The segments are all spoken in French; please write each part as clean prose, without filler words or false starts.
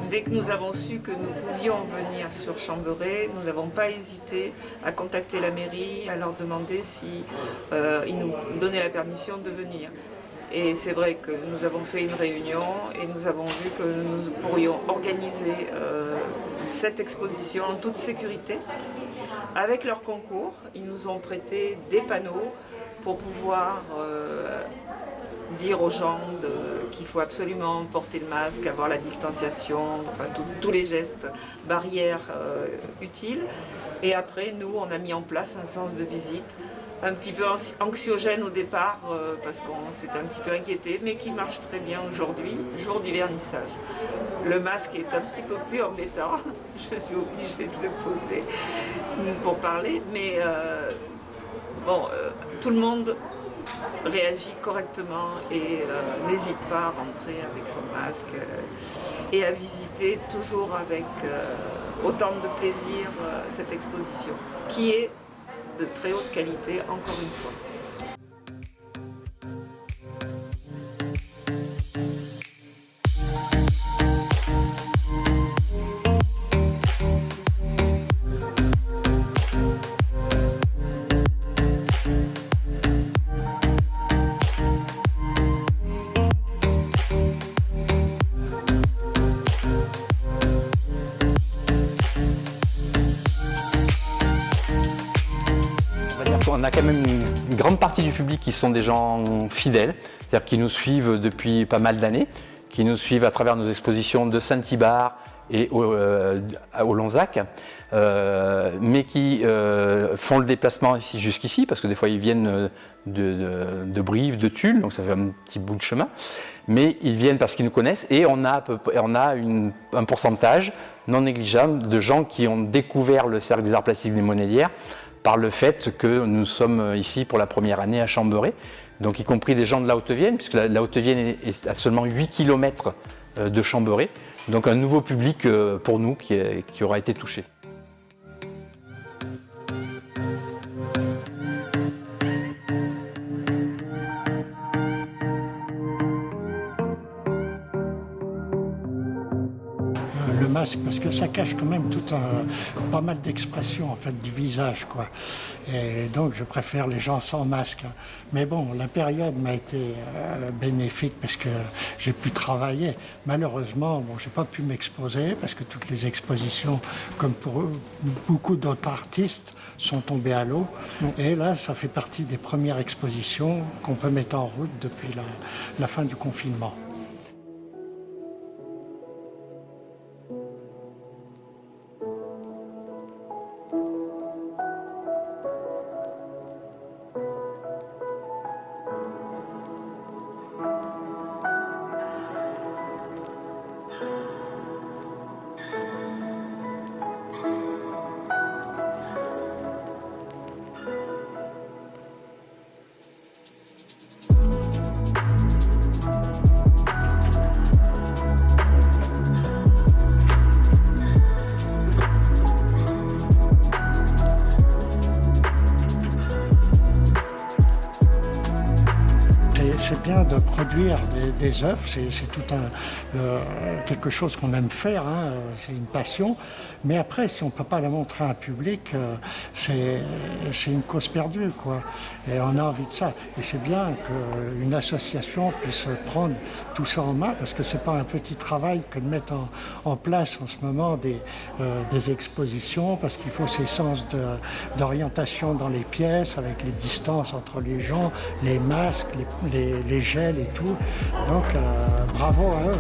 Dès que nous avons su que nous pouvions venir sur Chamberet, nous n'avons pas hésité à contacter la mairie, à leur demander si ils nous donnaient la permission de venir. Et c'est vrai que nous avons fait une réunion et nous avons vu que nous pourrions organiser cette exposition en toute sécurité. Avec leur concours, ils nous ont prêté des panneaux pour pouvoir dire aux gens qu'il faut absolument porter le masque, avoir la distanciation, enfin, tous les gestes barrières utiles. Et après, nous, on a mis en place un sens de visite, un petit peu anxiogène au départ, parce qu'on s'était un petit peu inquiété, mais qui marche très bien aujourd'hui, jour du vernissage. Le masque est un petit peu plus embêtant, je suis obligée de le poser pour parler, mais tout le monde réagit correctement et n'hésite pas à rentrer avec son masque et à visiter toujours avec autant de plaisir cette exposition, qui est de très haute qualité, encore une fois. On a quand même une grande partie du public qui sont des gens fidèles, c'est-à-dire qui nous suivent depuis pas mal d'années, qui nous suivent à travers nos expositions de Saint-Thibar et au Lonzac, mais qui font le déplacement ici jusqu'ici, parce que des fois ils viennent de Brive, de Tulle, donc ça fait un petit bout de chemin, mais ils viennent parce qu'ils nous connaissent et on a un pourcentage non négligeable de gens qui ont découvert le Cercle des Arts Plastiques des Monédières par le fait que nous sommes ici pour la première année à Chamberet, donc y compris des gens de la Haute-Vienne, puisque la Haute-Vienne est à seulement 8 km de Chamberet, donc un nouveau public pour nous qui aura été touché. Le masque, parce que ça cache quand même pas mal d'expressions en fait du visage, quoi. Et donc je préfère les gens sans masque. Mais bon, la période m'a été bénéfique parce que j'ai pu travailler. Malheureusement, bon, j'ai pas pu m'exposer parce que toutes les expositions, comme pour beaucoup d'autres artistes, sont tombées à l'eau. Et là, ça fait partie des premières expositions qu'on peut mettre en route depuis la fin du confinement. C'est bien de produire des œuvres, c'est tout quelque chose qu'on aime faire, hein, c'est une passion. Mais après, si on ne peut pas la montrer à un public, c'est une cause perdue, quoi. Et on a envie de ça. Et c'est bien qu'une association puisse prendre tout ça en main, parce que c'est pas un petit travail que de mettre en place en ce moment des expositions, parce qu'il faut ces sens d'orientation dans les pièces, avec les distances entre les gens, les masques, les gels et tout. Donc bravo à eux.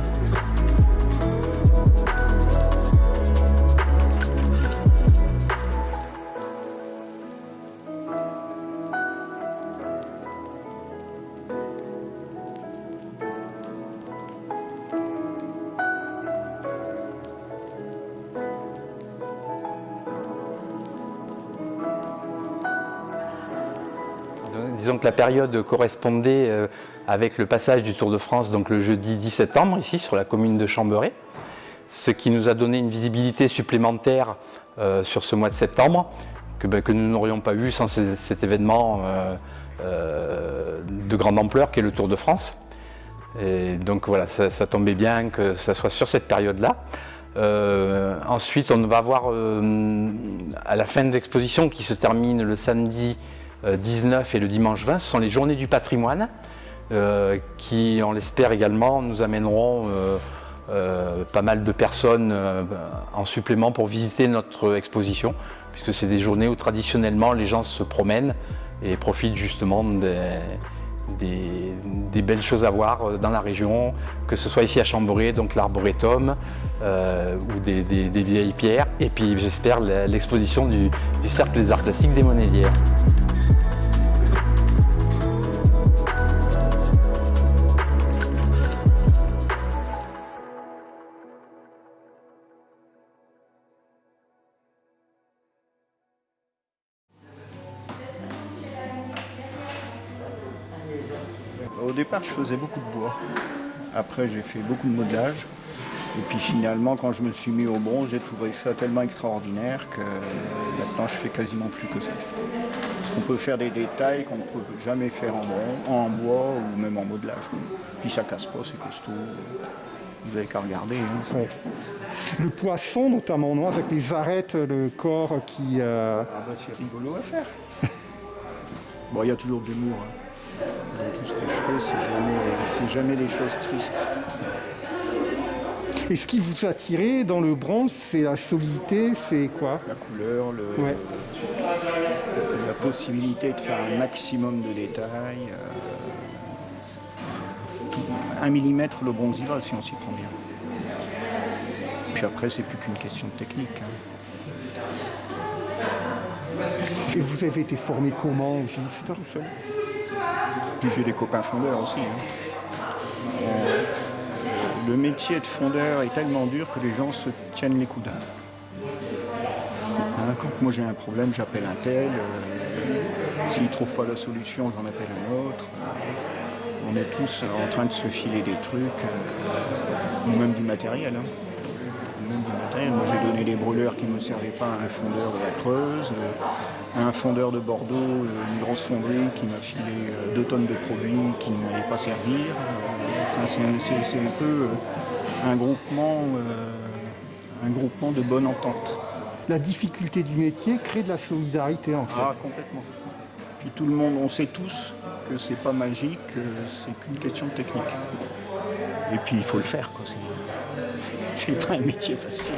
Disons que la période correspondait avec le passage du Tour de France, donc le jeudi 10 septembre, ici sur la commune de Chamberet, ce qui nous a donné une visibilité supplémentaire sur ce mois de septembre, que nous n'aurions pas eu sans cet événement de grande ampleur qu'est le Tour de France. Et donc voilà, ça tombait bien que ça soit sur cette période-là. Ensuite, on va avoir à la fin de l'exposition qui se termine le samedi 19 et le dimanche 20, ce sont les journées du patrimoine qui, on l'espère également, nous amèneront pas mal de personnes en supplément pour visiter notre exposition, puisque c'est des journées où traditionnellement les gens se promènent et profitent justement des belles choses à voir dans la région, que ce soit ici à Chambéry, donc l'arboretum, ou des vieilles pierres, et puis j'espère l'exposition du Cercle des Arts Classiques des Monédières. Au départ, je faisais beaucoup de bois. Après, j'ai fait beaucoup de modelage. Et puis finalement, quand je me suis mis au bronze, j'ai trouvé ça tellement extraordinaire que maintenant, je fais quasiment plus que ça. Parce qu'on peut faire des détails qu'on ne peut jamais faire en bois ou même en modelage. Puis ça casse pas, c'est costaud. Vous n'avez qu'à regarder. Hein. Ouais. Le poisson, notamment, non, avec les arêtes, le corps qui... Ah bah, c'est rigolo à faire. Bon, il y a toujours de l'humour. Hein. Tout ce que je fais, c'est jamais des choses tristes. Et ce qui vous a attiré dans le bronze, c'est la solidité, c'est quoi? La couleur, Ouais. la possibilité de faire un maximum de détails. 1 millimètre, le bronze y va si on s'y prend bien. Puis après, c'est plus qu'une question de technique. Hein. Et vous avez été formé comment, juste? Tout seul. Puis j'ai des copains fondeurs aussi. Hein. Le métier de fondeur est tellement dur que les gens se tiennent les coudes. Hein, quand moi j'ai un problème, j'appelle un tel. S'il ne trouve pas la solution, j'en appelle un autre. On est tous en train de se filer des trucs, ou même du matériel. Hein. Moi j'ai donné des brûleurs qui ne me servaient pas à un fondeur de la Creuse, à un fondeur de Bordeaux, une grosse fonderie qui m'a filé 2 tonnes de produits qui ne m'allaient pas servir. Enfin, c'est un peu un groupement de bonne entente. La difficulté du métier crée de la solidarité, en fait. Ah, complètement. Puis tout le monde, on sait tous que c'est pas magique, c'est qu'une question de technique. Et puis il faut le faire, quoi. C'est pas un métier facile.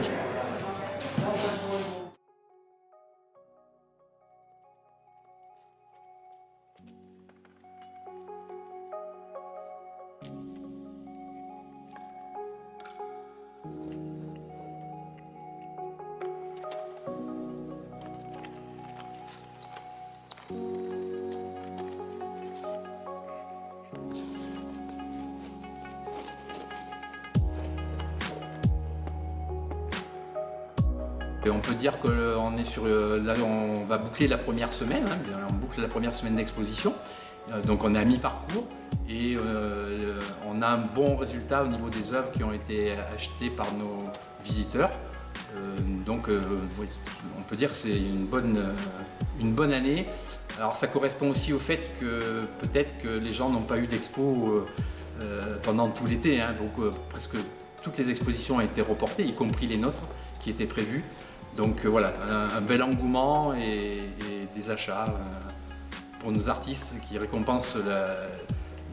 Et on peut dire qu'on est sur, là on va boucler la première semaine, hein, on boucle la première semaine d'exposition, donc on est à mi-parcours et on a un bon résultat au niveau des œuvres qui ont été achetées par nos visiteurs. Donc oui, on peut dire que c'est une bonne année. Alors ça correspond aussi au fait que peut-être que les gens n'ont pas eu d'expo pendant tout l'été, hein, donc presque toutes les expositions ont été reportées, y compris les nôtres qui étaient prévues. Donc voilà, un bel engouement et des achats pour nos artistes qui récompensent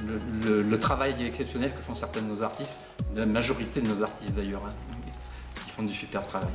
le travail exceptionnel que font certains de nos artistes, la majorité de nos artistes d'ailleurs, hein, qui font du super travail.